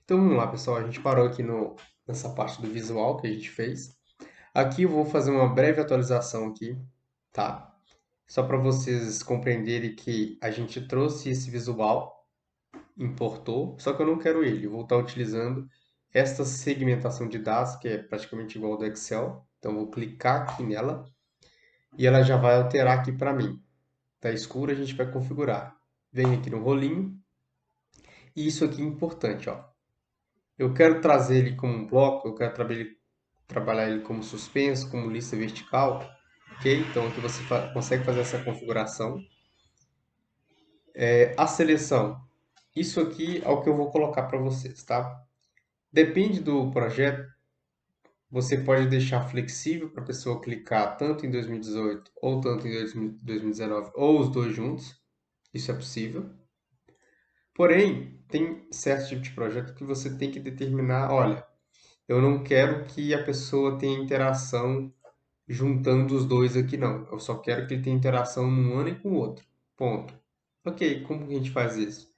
Então vamos lá, pessoal. A gente parou aqui nessa parte do visual que a gente fez. Aqui eu vou fazer uma breve atualização aqui, tá? Só para vocês compreenderem que a gente trouxe esse visual, importou, só que eu não quero ele. Eu vou estar utilizando esta segmentação de dados, que é praticamente igual ao do Excel. Então eu vou clicar aqui nela e ela já vai alterar aqui para mim. Tá escuro, a gente vai configurar. Vem aqui no rolinho. E isso aqui é importante, ó. Eu quero trazer ele como um bloco, eu quero trabalhar ele como suspenso, como lista vertical, ok? Então aqui você consegue fazer essa configuração. A seleção, isso aqui é o que eu vou colocar para vocês, tá? Depende do projeto, você pode deixar flexível para a pessoa clicar tanto em 2018 ou tanto em 2019, ou os dois juntos, isso é possível. Porém, tem certo tipo de projeto que você tem que determinar, olha, eu não quero que a pessoa tenha interação juntando os dois aqui, não. Eu só quero que ele tenha interação num ano e com o outro. Ponto. Ok, como que a gente faz isso?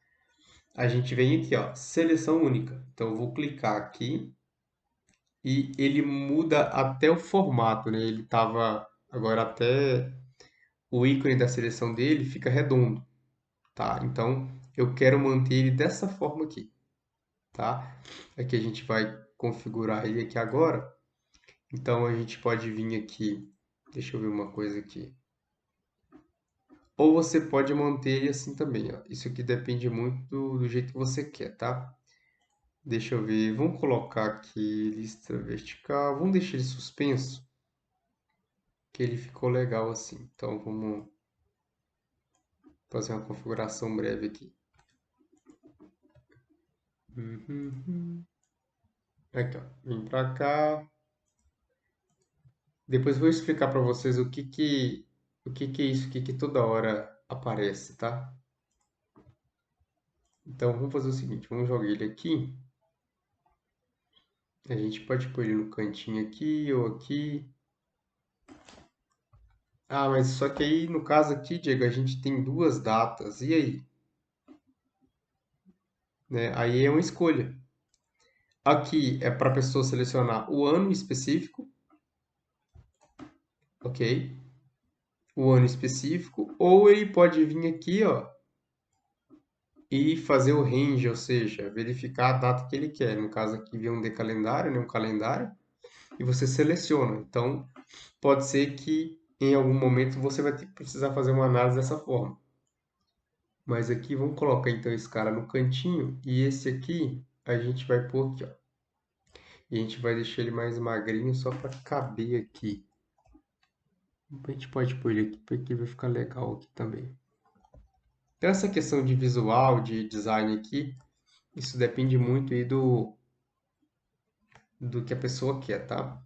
A gente vem aqui, ó, seleção única. Então eu vou clicar aqui e ele muda até o formato, né? Ele tava agora até o ícone da seleção dele fica redondo, tá? Então eu quero manter ele dessa forma aqui, tá? Aqui a gente vai configurar ele aqui agora. Então a gente pode vir aqui, deixa eu ver uma coisa aqui. Ou você pode manter ele assim também, ó. Isso aqui depende muito do jeito que você quer, tá? Deixa eu ver, vamos colocar aqui lista vertical, vamos deixar ele suspenso, que ele ficou legal assim. Então vamos fazer uma configuração breve aqui. Aqui, ó, vem pra cá. Depois vou explicar para vocês o que é isso aqui que toda hora aparece, tá? Então vamos fazer o seguinte, vamos jogar ele aqui. A gente pode pôr ele no cantinho aqui ou aqui. Ah, mas só que aí no caso aqui, Diego, a gente tem duas datas. E aí? Né? Aí é uma escolha. Aqui é para a pessoa selecionar o ano específico, ok? O ano específico, ou ele pode vir aqui, ó, e fazer o range, ou seja, verificar a data que ele quer. No caso aqui, vem um decalendário, né, um calendário, e você seleciona. Então, pode ser que em algum momento você vai ter que precisar fazer uma análise dessa forma. Mas aqui vamos colocar então esse cara no cantinho e esse aqui a gente vai pôr aqui, ó. E a gente vai deixar ele mais magrinho só para caber aqui. A gente pode pôr ele aqui porque vai ficar legal aqui também. Então essa questão de visual, de design aqui, isso depende muito aí do que a pessoa quer, tá?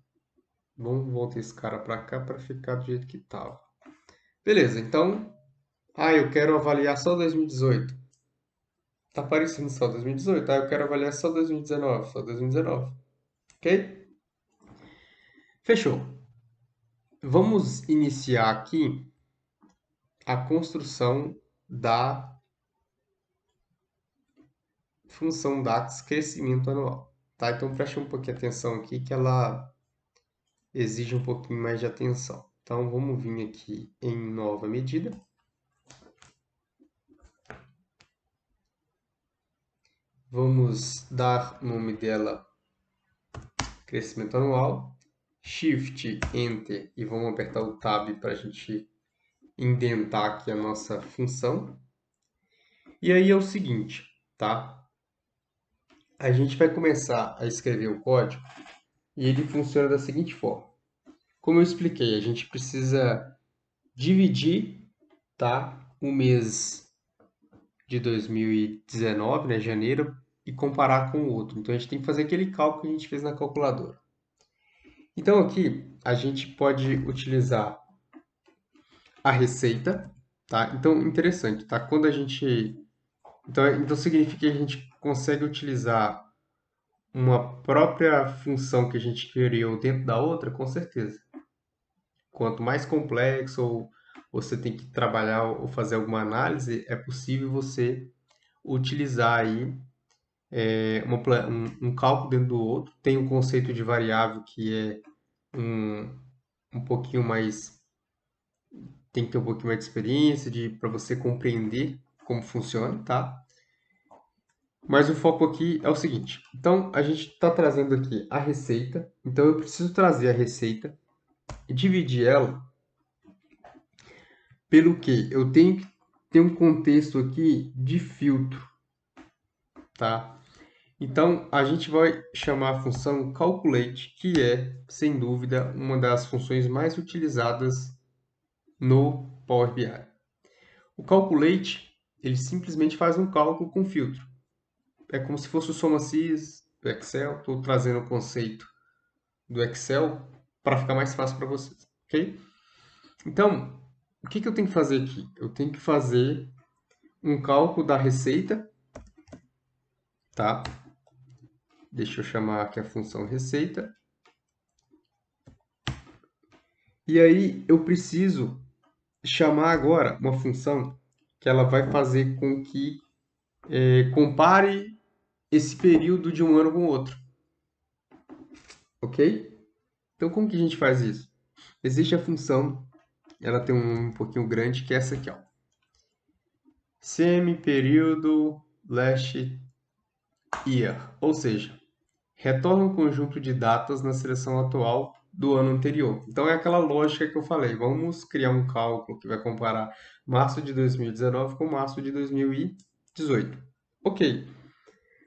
Vamos voltar esse cara para cá para ficar do jeito que tava. Beleza, então, eu quero avaliar só 2018. Tá aparecendo só 2018. Eu quero avaliar só 2019, só 2019. Ok? Fechou. Vamos iniciar aqui a construção da função DAX crescimento anual. Tá? Então preste um pouquinho de atenção aqui que ela exige um pouquinho mais de atenção. Então vamos vir aqui em nova medida. Vamos dar o nome dela crescimento anual. Shift, Enter e vamos apertar o Tab para a gente indentar aqui a nossa função. E aí é o seguinte, tá? A gente vai começar a escrever o código e ele funciona da seguinte forma. Como eu expliquei, a gente precisa dividir, tá, o mês de 2019, né, janeiro, e comparar com o outro. Então a gente tem que fazer aquele cálculo que a gente fez na calculadora. Então aqui a gente pode utilizar a receita, tá? Então interessante, tá? Quando a gente então significa que a gente consegue utilizar uma própria função que a gente criou dentro da outra, com certeza. Quanto mais complexo ou você tem que trabalhar ou fazer alguma análise, é possível você utilizar aí um cálculo dentro do outro. Tem um conceito de variável que é um pouquinho mais, tem que ter um pouquinho mais de experiência para você compreender como funciona, tá? Mas o foco aqui é o seguinte. Então, a gente está trazendo aqui a receita. Então, eu preciso trazer a receita e dividir ela pelo que? Eu tenho que ter um contexto aqui de filtro, tá? Então, a gente vai chamar a função calculate, que é, sem dúvida, uma das funções mais utilizadas no Power BI. O calculate, ele simplesmente faz um cálculo com filtro. É como se fosse o SOMASys do Excel. Estou trazendo o conceito do Excel para ficar mais fácil para vocês, ok? Então, o que eu tenho que fazer aqui? Eu tenho que fazer um cálculo da receita, tá? Deixa eu chamar aqui a função receita. E aí eu preciso chamar agora uma função que ela vai fazer com que compare esse período de um ano com o outro, ok? Então como que a gente faz isso? Existe a função, ela tem um pouquinho grande, que é essa aqui, ó. Semi-período last year, ou seja, retorna um conjunto de datas na seleção atual do ano anterior. Então é aquela lógica que eu falei, vamos criar um cálculo que vai comparar março de 2019 com março de 2018. Ok,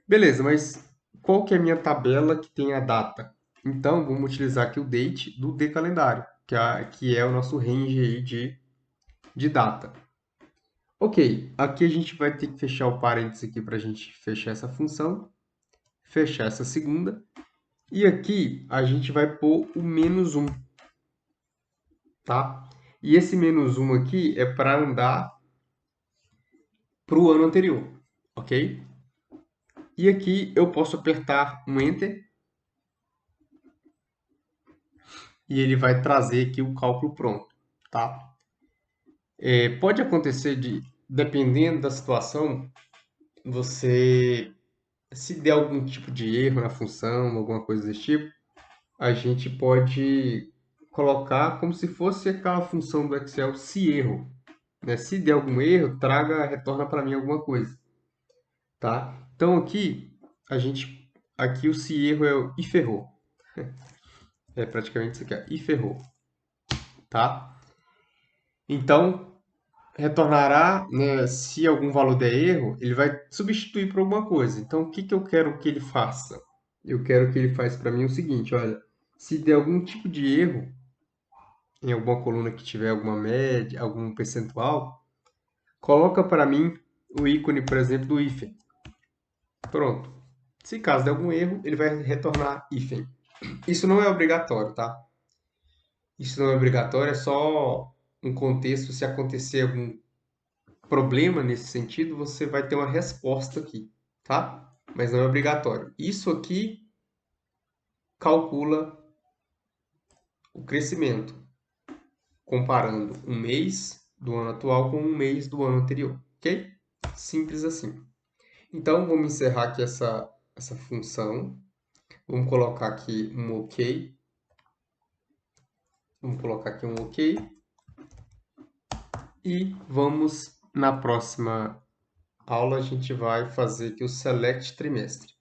beleza, mas qual que é a minha tabela que tem a data? Então vamos utilizar aqui o date do dcalendário, que é o nosso range aí de data. Ok, aqui a gente vai ter que fechar o parênteses aqui para a gente fechar essa função, fechar essa segunda, e aqui a gente vai pôr o menos 1, tá? E esse menos 1 aqui é para andar para o ano anterior, ok? E aqui eu posso apertar um Enter e ele vai trazer aqui o cálculo pronto, tá? Pode acontecer dependendo da situação, você, se der algum tipo de erro na função, alguma coisa desse tipo, a gente pode colocar como se fosse aquela função do Excel, se erro, né? Se der algum erro, retorna para mim alguma coisa, tá? Então aqui o se erro é o e ferrou. É praticamente isso aqui, ó, e ferrou, tá? Então, retornará, né, se algum valor der erro, ele vai substituir por alguma coisa. Então, o que que eu quero que ele faça? Eu quero que ele faça para mim o seguinte, olha, se der algum tipo de erro em alguma coluna que tiver alguma média, algum percentual, coloca para mim o ícone, por exemplo, do hífen. Pronto. Se caso der algum erro, ele vai retornar hífen. Isso não é obrigatório, tá? Isso não é obrigatório, é só um contexto. Se acontecer algum problema nesse sentido, você vai ter uma resposta aqui, tá? Mas não é obrigatório. Isso aqui calcula o crescimento, comparando um mês do ano atual com um mês do ano anterior, ok? Simples assim. Então, vamos encerrar aqui essa função. Vamos colocar aqui um OK. Vamos colocar aqui um OK. E vamos, na próxima aula, a gente vai fazer aqui o Select Trimestre.